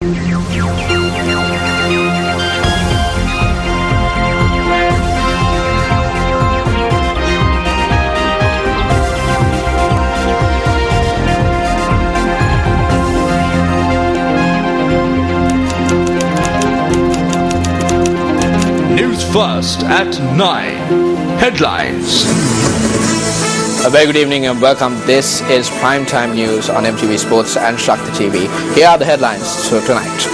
Newsfirst at 9. Headlines. A very good evening and welcome. This is Primetime News on MTV Sports and Shakti TV. Here are the headlines for tonight.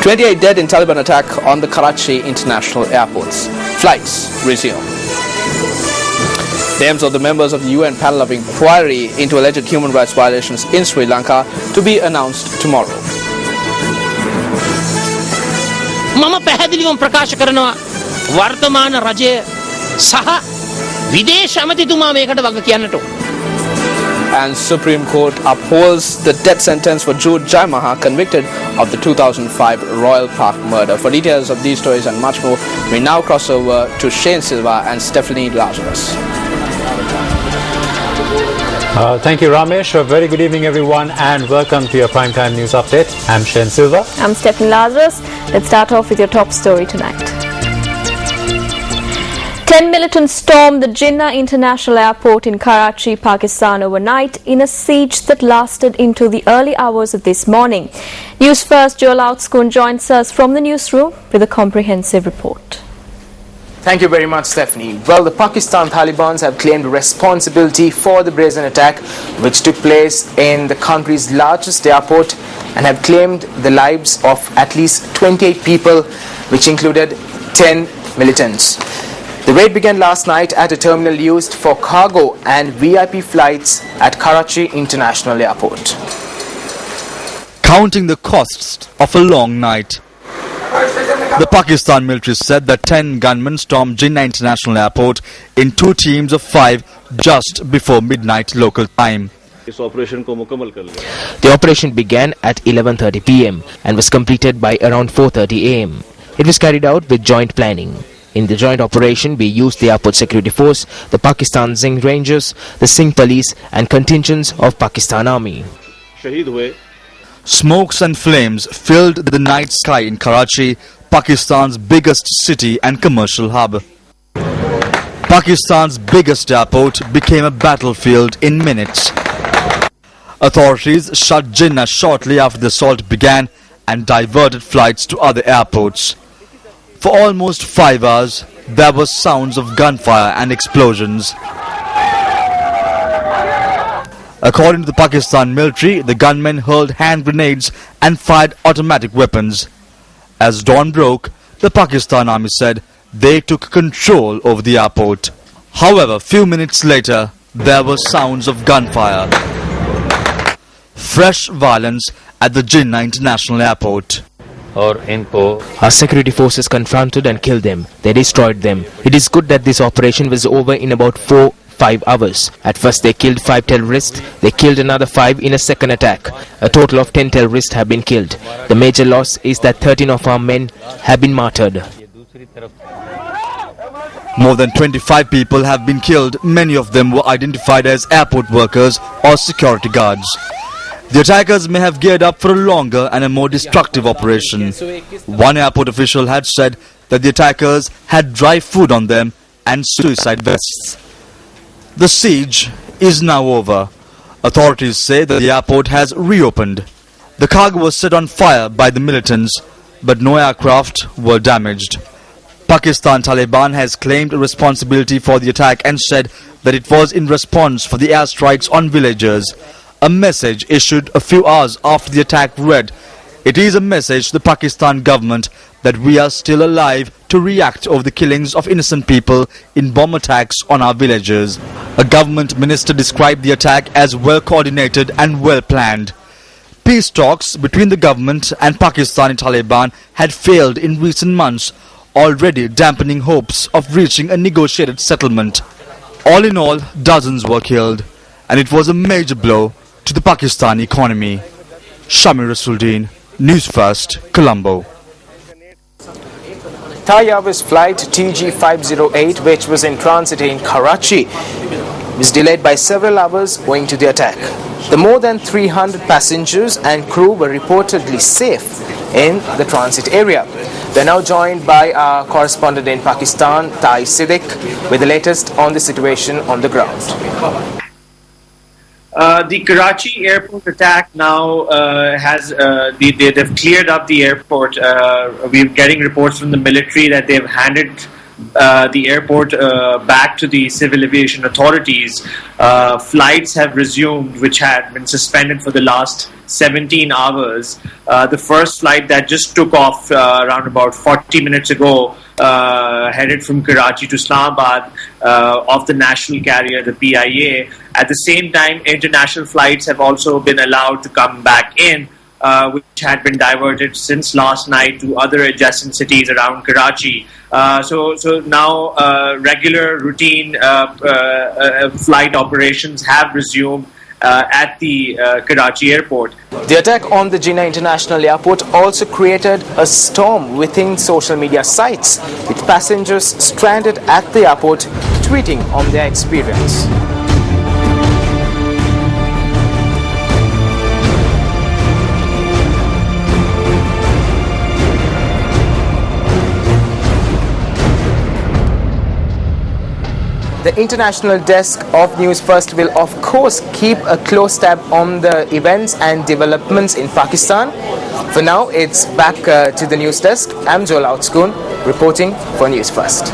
28 dead in Taliban attack on the Karachi international airports. Flights resume. Names of the members of the UN panel of inquiry into alleged human rights violations in Sri Lanka to be announced tomorrow. මම පැහැදිලිවම ප්‍රකාශ කරනවා වර්තමාන රජය සහ විදේශ ඇමතිතුමා මේකට වග කියන්නට ඕන. And Supreme Court upholds the death sentence for Jude Jaimaha, convicted of the 2005 Royal Park murder. For details of these stories and much more, we now cross over to Shane Silva and Stephanie Lazarus. Thank you, Ramesh. A very good evening, everyone, and welcome to your Primetime News Update. I'm Shane Silva. I'm Stephanie Lazarus. Let's start off with your top story tonight. 10 militants stormed the Jinnah International Airport in Karachi, Pakistan overnight in a siege that lasted into the early hours of this morning. Newsfirst Joel Outskun joins us from the newsroom with a comprehensive report. Thank you very much, Stephanie. Well, the Pakistan Taliban have claimed responsibility for the brazen attack which took place in the country's largest airport and have claimed the lives of at least 28 people, which included 10 militants. The raid began last night at a terminal used for cargo and VIP flights at Karachi International Airport. Counting the costs of a long night. The Pakistan military said that 10 gunmen stormed Jinnah International Airport in 2 teams of 5 just before midnight local time. The operation began at 11:30 p.m. and was completed by around 4:30 a.m. It was carried out with joint planning. In the joint operation, we used the airport security force, the Pakistan Singh Rangers, the Singh Police and contingents of Pakistan Army. Smokes and flames filled the night sky in Karachi, Pakistan's biggest city and commercial hub. Pakistan's biggest airport became a battlefield in minutes. Authorities shut Jinnah shortly after the assault began and diverted flights to other airports. For almost 5 hours, there were sounds of gunfire and explosions. According to the Pakistan military, the gunmen hurled hand grenades and fired automatic weapons. As dawn broke, the Pakistan army said they took control over the airport. However, few minutes later, there were sounds of gunfire. Fresh violence at the Jinnah International Airport. Our security forces confronted and killed them. They destroyed them. It is good that this operation was over in about 4-5 hours. At first they killed 5 terrorists. They killed another 5 in a second attack. A total of 10 terrorists have been killed. The major loss is that 13 of our men have been martyred. More than 25 people have been killed. Many of them were identified as airport workers or security guards. The attackers may have geared up for a longer and a more destructive operation. One airport official had said that the attackers had dry food on them and suicide vests. The siege is now over. Authorities say that the airport has reopened. The cargo was set on fire by the militants, but no aircraft were damaged. Pakistan Taliban has claimed responsibility for the attack and said that it was in response for the airstrikes on villagers. A message issued a few hours after the attack read, "It is a message to the Pakistan government that we are still alive to react over the killings of innocent people in bomb attacks on our villages." A government minister described the attack as well coordinated and well planned. Peace talks between the government and Pakistani Taliban had failed in recent months, already dampening hopes of reaching a negotiated settlement. All in all, dozens were killed, and it was a major blow to the Pakistani economy. Shamir Rasuldeen, Newsfirst, Colombo. Thai Airways flight TG508, which was in transit in Karachi, was delayed by several hours owing to the attack. The more than 300 passengers and crew were reportedly safe in the transit area. We are now joined by our correspondent in Pakistan, Tai Siddiq, with the latest on the situation on the ground. The Karachi airport attack now they've cleared up the airport. We're getting reports from the military that they've handed the airport back to the civil aviation authorities. Flights have resumed, which had been suspended for the last 17 hours. The first flight that just took off around about 40 minutes ago, headed from Karachi to Islamabad of the national carrier, the PIA. At the same time, international flights have also been allowed to come back in, which had been diverted since last night to other adjacent cities around Karachi. So now regular routine flight operations have resumed at the Karachi airport. The attack on the Jinnah International Airport also created a storm within social media sites, with passengers stranded at the airport tweeting on their experience. The international desk of Newsfirst will of course keep a close tab on the events and developments in Pakistan. For now, it's back to the news desk. I'm Joel Outscoon reporting for Newsfirst.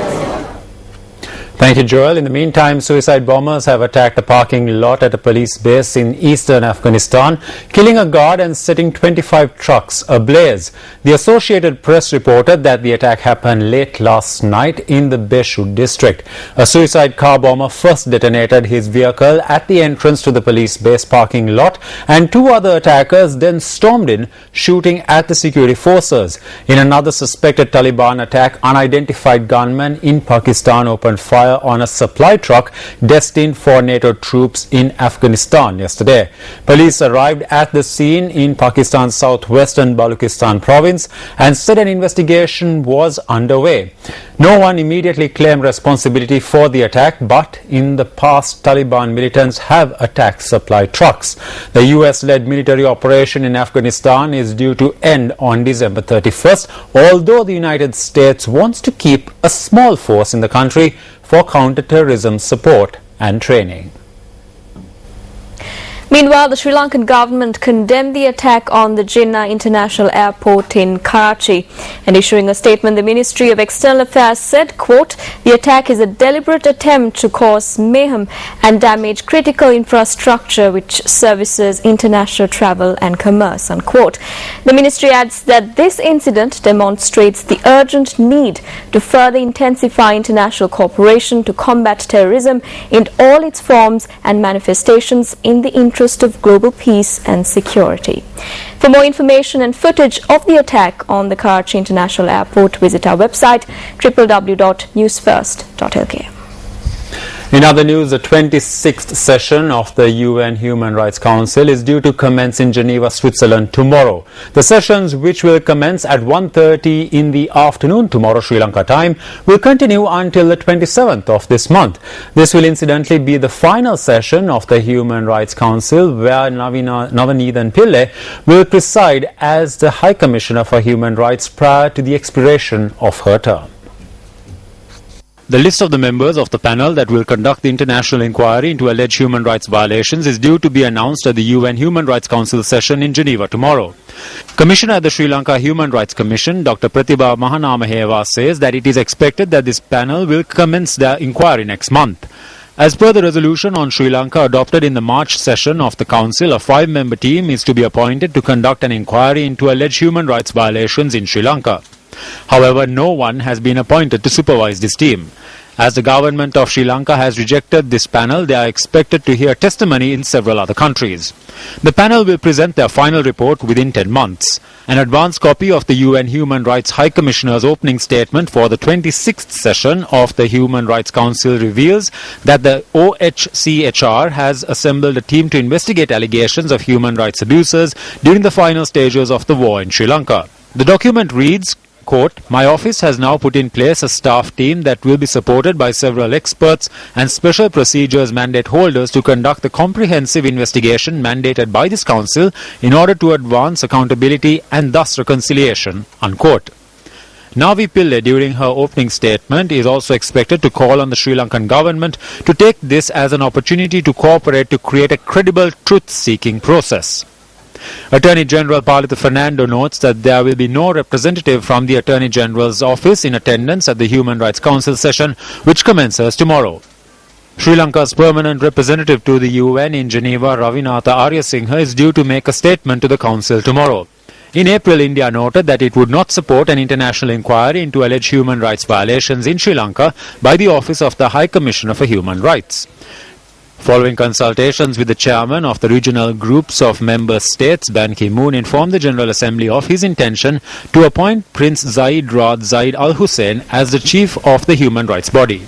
Thank you, Joel. In the meantime, suicide bombers have attacked a parking lot at a police base in eastern Afghanistan, killing a guard and setting 25 trucks ablaze. The Associated Press reported that the attack happened late last night in the Beshut district. A suicide car bomber first detonated his vehicle at the entrance to the police base parking lot, and two other attackers then stormed in, shooting at the security forces. In another suspected Taliban attack, unidentified gunmen in Pakistan opened fire on a supply truck destined for NATO troops in Afghanistan yesterday. Police arrived at the scene in Pakistan's southwestern Balochistan province and said an investigation was underway. No one immediately claimed responsibility for the attack, but in the past, Taliban militants have attacked supply trucks. The US-led military operation in Afghanistan is due to end on December 31st, although the United States wants to keep a small force in the country for counter-terrorism support and training. Meanwhile, the Sri Lankan government condemned the attack on the Jinnah International Airport in Karachi. And issuing a statement, the Ministry of External Affairs said, quote, "The attack is a deliberate attempt to cause mayhem and damage critical infrastructure which services international travel and commerce," unquote. The ministry adds that this incident demonstrates the urgent need to further intensify international cooperation to combat terrorism in all its forms and manifestations in the interest of global peace and security. For more information and footage of the attack on the Karachi International Airport, visit our website www.newsfirst.lk. In other news, the 26th session of the UN Human Rights Council is due to commence in Geneva, Switzerland tomorrow. The sessions, which will commence at 1:30 in the afternoon tomorrow Sri Lanka time, will continue until the 27th of this month. This will incidentally be the final session of the Human Rights Council, where Navanithan Pillai will preside as the High Commissioner for Human Rights prior to the expiration of her term. The list of the members of the panel that will conduct the international inquiry into alleged human rights violations is due to be announced at the UN Human Rights Council session in Geneva tomorrow. Commissioner at the Sri Lanka Human Rights Commission, Dr. Pratibha Mahanamaheva, says that it is expected that this panel will commence their inquiry next month. As per the resolution on Sri Lanka adopted in the March session of the Council, a 5-member team is to be appointed to conduct an inquiry into alleged human rights violations in Sri Lanka. However, no one has been appointed to supervise this team. As the government of Sri Lanka has rejected this panel, they are expected to hear testimony in several other countries. The panel will present their final report within 10 months. An advance copy of the UN Human Rights High Commissioner's opening statement for the 26th session of the Human Rights Council reveals that the OHCHR has assembled a team to investigate allegations of human rights abuses during the final stages of the war in Sri Lanka. The document reads, Quote, "My office has now put in place a staff team that will be supported by several experts and special procedures mandate holders to conduct the comprehensive investigation mandated by this council in order to advance accountability and thus reconciliation." Unquote. Navi Pillay, during her opening statement, is also expected to call on the Sri Lankan government to take this as an opportunity to cooperate to create a credible truth-seeking process. Attorney General Palitha Fernando notes that there will be no representative from the Attorney General's office in attendance at the Human Rights Council session, which commences tomorrow. Sri Lanka's permanent representative to the UN in Geneva, Ravinatha Aryasinghe, is due to make a statement to the Council tomorrow. In April, India noted that it would not support an international inquiry into alleged human rights violations in Sri Lanka by the Office of the High Commissioner for Human Rights. Following consultations with the chairman of the regional groups of member states, Ban Ki-moon informed the General Assembly of his intention to appoint Prince Zaid Rad Zaid Al Hussein as the chief of the human rights body.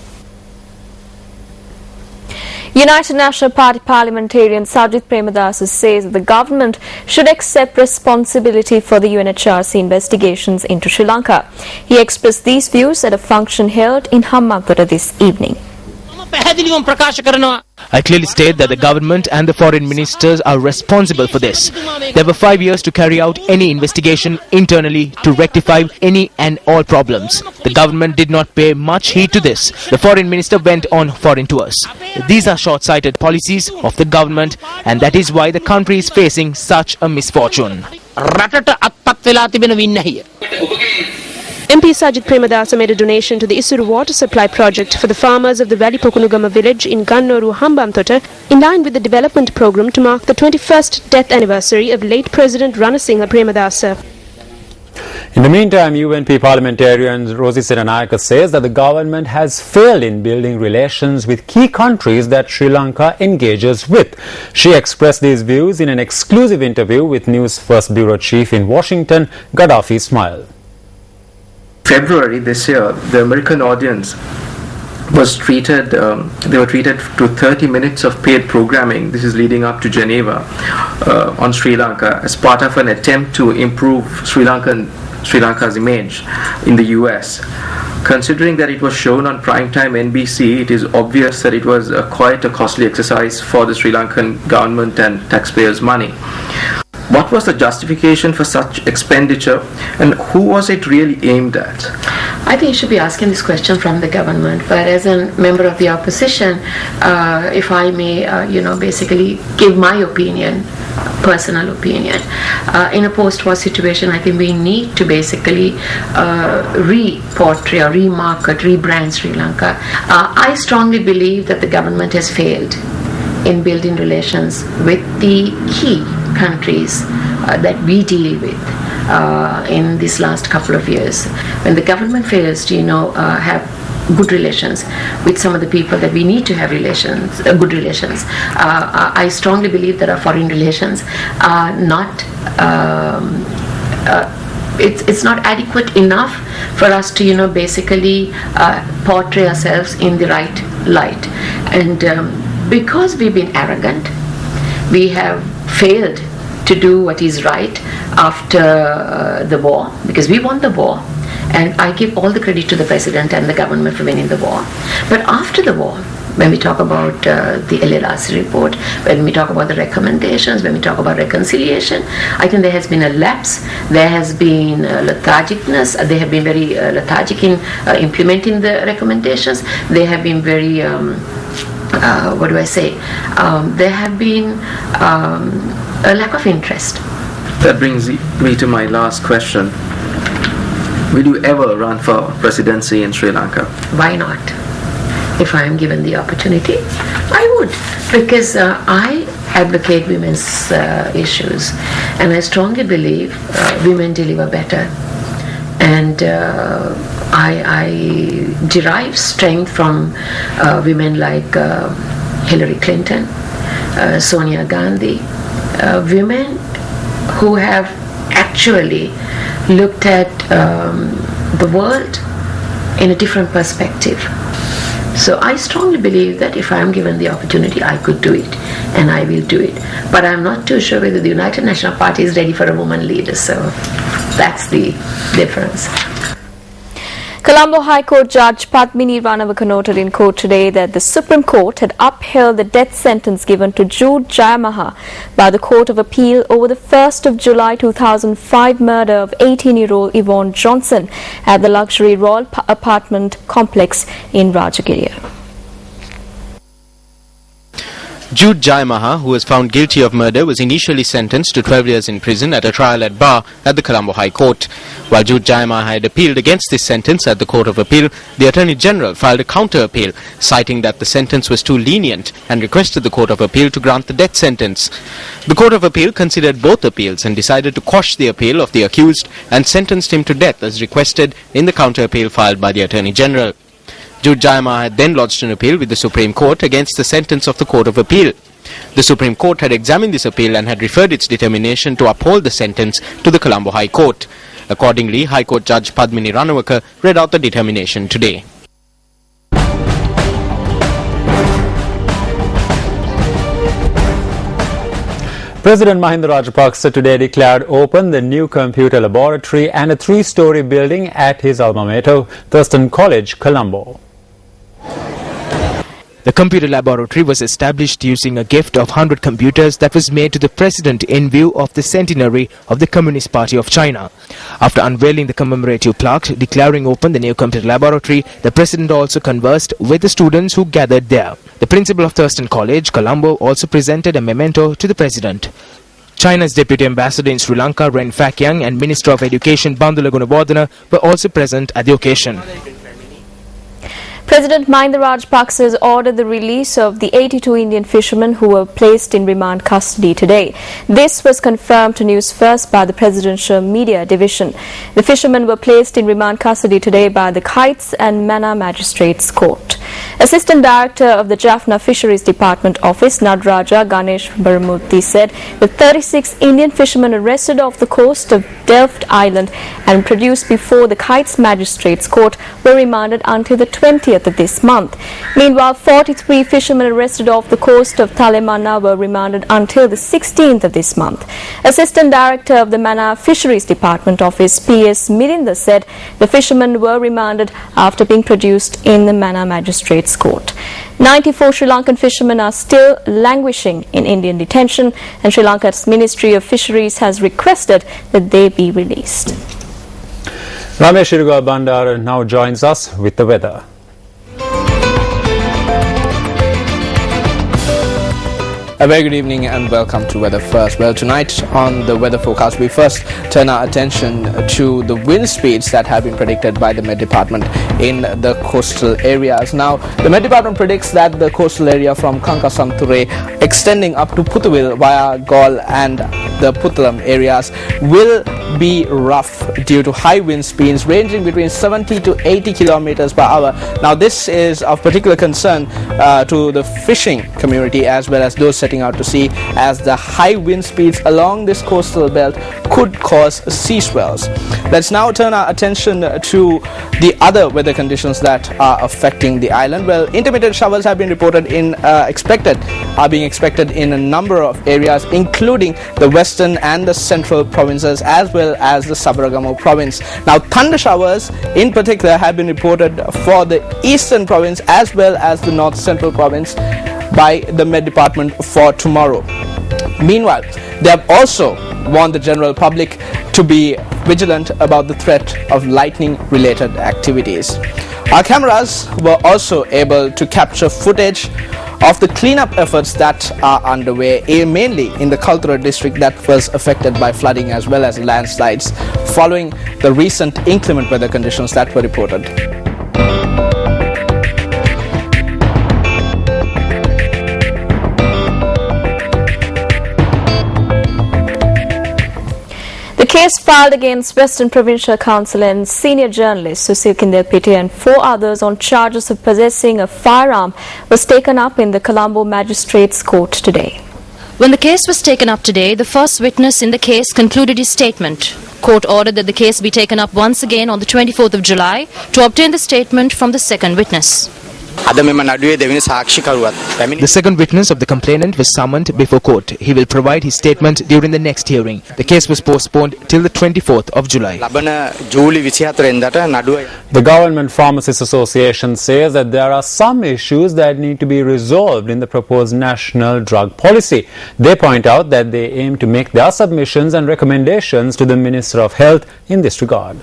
United National Party parliamentarian Sajith Premadasa says that the government should accept responsibility for the UNHRC investigations into Sri Lanka. He expressed these views at a function held in Hambantota this evening. I clearly state that the government and the foreign ministers are responsible for this. There were 5 years to carry out any investigation internally to rectify any and all problems. The government did not pay much heed to this. The foreign minister went on foreign tours. These are short-sighted policies of the government, and that is why the country is facing such a misfortune. MP Sajith Premadasa made a donation to the Isuru water supply project for the farmers of the Valipokunugama village in Gannoru, Hambantota, in line with the development program to mark the 21st death anniversary of late President Ranasinghe Premadasa. In the meantime, UNP parliamentarian Rosie Senanayake says that the government has failed in building relations with key countries that Sri Lanka engages with. She expressed these views in an exclusive interview with Newsfirst bureau chief in Washington, Gaddafi Ismail. February this year, the American audience was treated, they were treated to 30 minutes of paid programming. This is leading up to Geneva on Sri Lanka as part of an attempt to improve Sri Lanka's image in the US. Considering that it was shown on primetime NBC, it is obvious that it was quite a costly exercise for the Sri Lankan government and taxpayers' money. What was the justification for such expenditure, and who was it really aimed at? I think you should be asking this question from the government, but as a member of the opposition, if I may, basically give my opinion, personal opinion. In a post-war situation, I think we need to basically re-portray or remarket, rebrand Sri Lanka. I strongly believe that the government has failed in building relations with the key countries that we deal with in these last couple of years. When the government fails to, have good relations with some of the people that we need to have relations, good relations, I strongly believe that our foreign relations are not. It's not adequate enough for us to, basically portray ourselves in the right light, and because we've been arrogant, we have failed to do what is right after the war, because we won the war, and I give all the credit to the president and the government for winning the war. But after the war, when we talk about the LLRC report, when we talk about the recommendations, when we talk about reconciliation, I think there has been a lapse, there has been lethargicness, they have been very lethargic in implementing the recommendations, they have been very there have been a lack of interest. That brings me to my last question. Will you ever run for presidency in Sri Lanka? Why not? If I am given the opportunity, I would, because I advocate women's issues, and I strongly believe women deliver better, and I derive strength from women like Hillary Clinton, Sonia Gandhi, women who have actually looked at the world in a different perspective. So I strongly believe that if I am given the opportunity, I could do it, and I will do it. But I'm not too sure whether the United National Party is ready for a woman leader, so that's the difference. Colombo High Court Judge Padmini Ranawaka noted in court today that the Supreme Court had upheld the death sentence given to Jude Jayamaha by the Court of Appeal over the 1st of July 2005 murder of 18-year-old Yvonne Johnson at the luxury Royal Apartment Complex in Rajagiriya. Jude Jayamaha, who was found guilty of murder, was initially sentenced to 12 years in prison at a trial at bar at the Colombo High Court. While Jude Jayamaha had appealed against this sentence at the Court of Appeal, the Attorney General filed a counter-appeal, citing that the sentence was too lenient and requested the Court of Appeal to grant the death sentence. The Court of Appeal considered both appeals and decided to quash the appeal of the accused and sentenced him to death as requested in the counter-appeal filed by the Attorney General. Jude Jayamaha had then lodged an appeal with the Supreme Court against the sentence of the Court of Appeal. The Supreme Court had examined this appeal and had referred its determination to uphold the sentence to the Colombo High Court. Accordingly, High Court Judge Padmini Ranawaka read out the determination today. President Mahinda Rajapaksa today declared open the new computer laboratory and a 3-story building at his alma mater, Thurston College, Colombo. The computer laboratory was established using a gift of 100 computers that was made to the president in view of the centenary of the Communist Party of China. After unveiling the commemorative plaque declaring open the new computer laboratory, the president also conversed with the students who gathered there. The principal of Thurston College, Colombo, also presented a memento to the president. China's Deputy Ambassador in Sri Lanka, Ren Fakyang, and Minister of Education, Bandula Gunawardena, were also present at the occasion. President Mahinda Rajapaksa has ordered the release of the 82 Indian fishermen who were placed in remand custody today. This was confirmed to Newsfirst by the Presidential Media Division. The fishermen were placed in remand custody today by the Kites and Mana Magistrates Court. Assistant Director of the Jaffna Fisheries Department Office, Nadraja Ganesh Baramurthy, said the 36 Indian fishermen arrested off the coast of Delft Island and produced before the Kites Magistrates Court were remanded until the 20th of this month. Meanwhile, 43 fishermen arrested off the coast of Talemana were remanded until the 16th of this month. Assistant Director of the Mana Fisheries Department Office, P.S. Mirinda, said the fishermen were remanded after being produced in the Mana Magistrates Court. 94 Sri Lankan fishermen are still languishing in Indian detention, and Sri Lanka's Ministry of Fisheries has requested that they be released. Ramesh Irugal Bandar now joins us with the weather. A very good evening and welcome to Weather First. Well, tonight on the weather forecast, we first turn our attention to the wind speeds that have been predicted by the Met Department in the coastal areas. Now, the Met Department predicts that the coastal area from Kankasamture extending up to Puthuville via Gaul and the Puttalam areas will be rough due to high wind speeds ranging between 70 to 80 kilometers per hour. Now, this is of particular concern to the fishing community as well as those setting out to sea, as the high wind speeds along this coastal belt could cause sea swells. Let's now turn our attention to the other weather conditions that are affecting the island. Well, intermittent showers have been reported are being expected in a number of areas, including the western and the central provinces as well as the Sabaragamu province. Now, thunder showers in particular have been reported for the eastern province as well as the north central province by the Met Department for tomorrow. Meanwhile, they have also warned the general public to be vigilant about the threat of lightning-related activities. Our cameras were also able to capture footage of the cleanup efforts that are underway, mainly in the Kaltura district that was affected by flooding as well as landslides following the recent inclement weather conditions that were reported. The case filed against Western Provincial Council and senior journalist Susil Kindelpiti and 4 others on charges of possessing a firearm was taken up in the Colombo Magistrates Court today. When the case was taken up today, the first witness in the case concluded his statement. Court ordered that the case be taken up once again on the 24th of July to obtain the statement from the second witness. The second witness of the complainant was summoned before court. He will provide his statement during the next hearing. The case was postponed till the 24th of July. The Government Pharmacists Association says that there are some issues that need to be resolved in the proposed national drug policy. They point out that they aim to make their submissions and recommendations to the Minister of Health in this regard.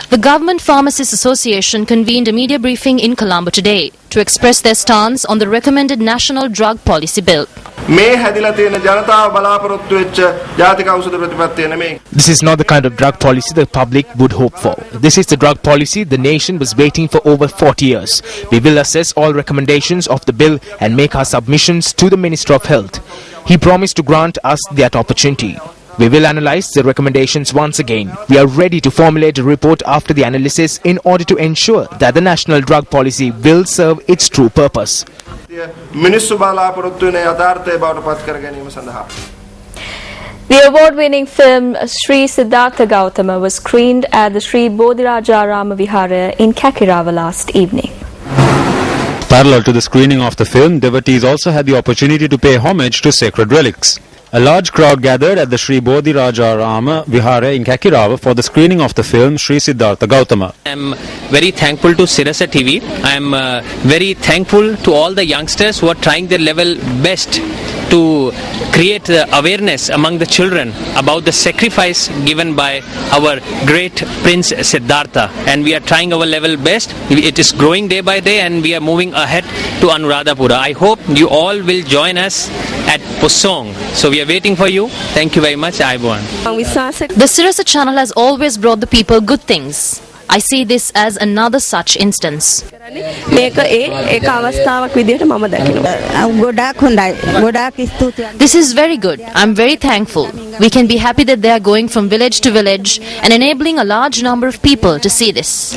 The Government Pharmacists Association convened a media briefing in Colombo today to express their stance on the recommended National Drug Policy Bill. This is not the kind of drug policy the public would hope for. This is the drug policy the nation was waiting for over 40 years. We will assess all recommendations of the bill and make our submissions to the Minister of Health. He promised to grant us that opportunity. We will analyze the recommendations once again. We are ready to formulate a report after the analysis in order to ensure that the national drug policy will serve its true purpose. The award-winning film Sri Siddhartha Gautama was screened at the Sri Bodhirajarama Vihara in Kakirava last evening. Parallel to the screening of the film, devotees also had the opportunity to pay homage to sacred relics. A large crowd gathered at the Sri Bodhirajarama Vihara in Kakirava for the screening of the film Sri Siddhartha Gautama. I am very thankful to Sirasa TV. I am very thankful to all the youngsters who are trying their level best to create awareness among the children about the sacrifice given by our great Prince Siddhartha, and we are trying our level best. It is growing day by day and we are moving ahead to Anuradhapura. I hope you all will join us at Posong. So we are waiting for you. Thank you very much. Ayubowan. The Sirasa channel has always brought the people good things. I see this as another such instance. This is very good. I'm very thankful. We can be happy that they are going from village to village and enabling a large number of people to see this.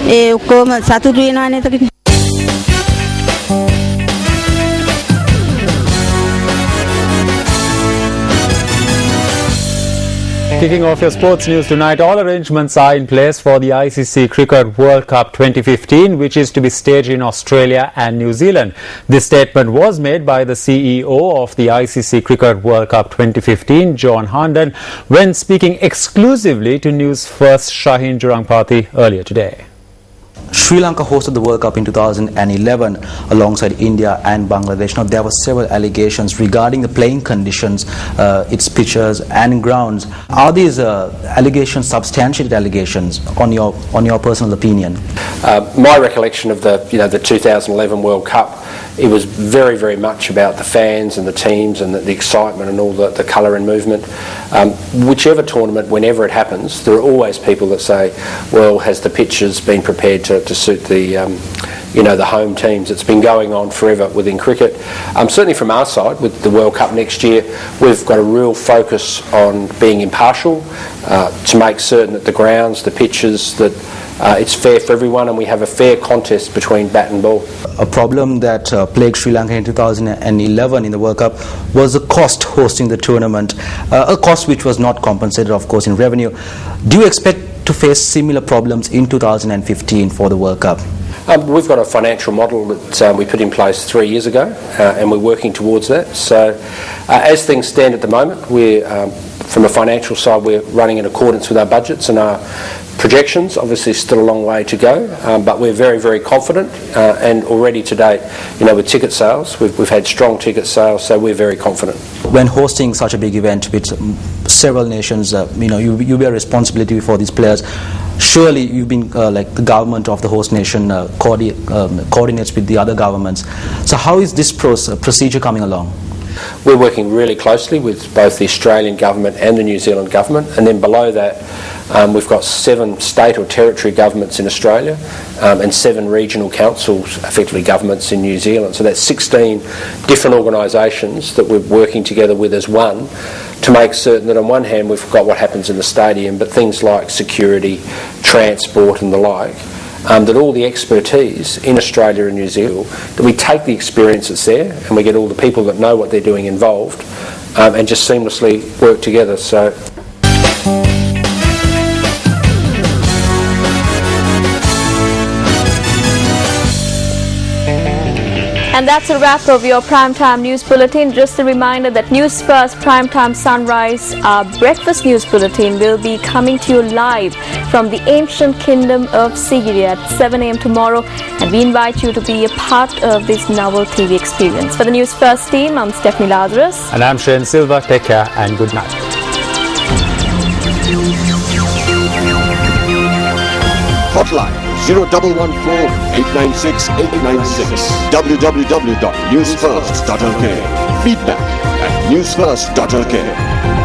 Kicking off your sports news tonight, all arrangements are in place for the ICC Cricket World Cup 2015, which is to be staged in Australia and New Zealand. This statement was made by the CEO of the ICC Cricket World Cup 2015, John Harnden, when speaking exclusively to Newsfirst Shaheen Jurangpati earlier today. Sri Lanka hosted the World Cup in 2011 alongside India and Bangladesh. Now, there were several allegations regarding the playing conditions, its pitches and grounds. Are these allegations substantiated allegations on your personal opinion? My recollection of the 2011 World Cup, it was very, very much about the fans and the teams and the excitement and all the colour and movement. Whichever tournament, whenever it happens, there are always people that say, well, has the pitches been prepared to suit the home teams? It's been going on forever within cricket. Certainly from our side, with the World Cup next year, we've got a real focus on being impartial to make certain that the grounds, the pitches, that it's fair for everyone and we have a fair contest between bat and ball. A problem that plagued Sri Lanka in 2011 in the World Cup was the cost hosting the tournament, a cost which was not compensated, of course, in revenue. Do you expect to face similar problems in 2015 for the World Cup? We've got a financial model that we put in place 3 years ago and we're working towards that. So as things stand at the moment, from a financial side, we're running in accordance with our budgets and our projections. Obviously still a long way to go, but we're very, very confident and already to date, with ticket sales, we've had strong ticket sales, so we're very confident. When hosting such a big event with several nations, you bear responsibility for these players. Surely you've been like the government of the host nation coordinates with the other governments. So how is this procedure coming along? We're working really closely with both the Australian government and the New Zealand government, and then below that we've got 7 state or territory governments in Australia and 7 regional councils, effectively governments in New Zealand. So that's 16 different organisations that we're working together with as one to make certain that on one hand we've got what happens in the stadium, but things like security, transport and the like, that all the expertise in Australia and New Zealand, that we take the experience that's there and we get all the people that know what they're doing involved and just seamlessly work together. So. And that's a wrap of your Primetime News Bulletin. Just a reminder that Newsfirst Primetime Sunrise, our breakfast news bulletin, will be coming to you live from the ancient kingdom of Sigiri at 7 a.m. tomorrow. And we invite you to be a part of this novel TV experience. For the Newsfirst team, I'm Stephanie Lazarus. And I'm Shayan Silva. Take care and good night. Hotline 0114-896-896. www.newsfirst.lk. Feedback at newsfirst.lk.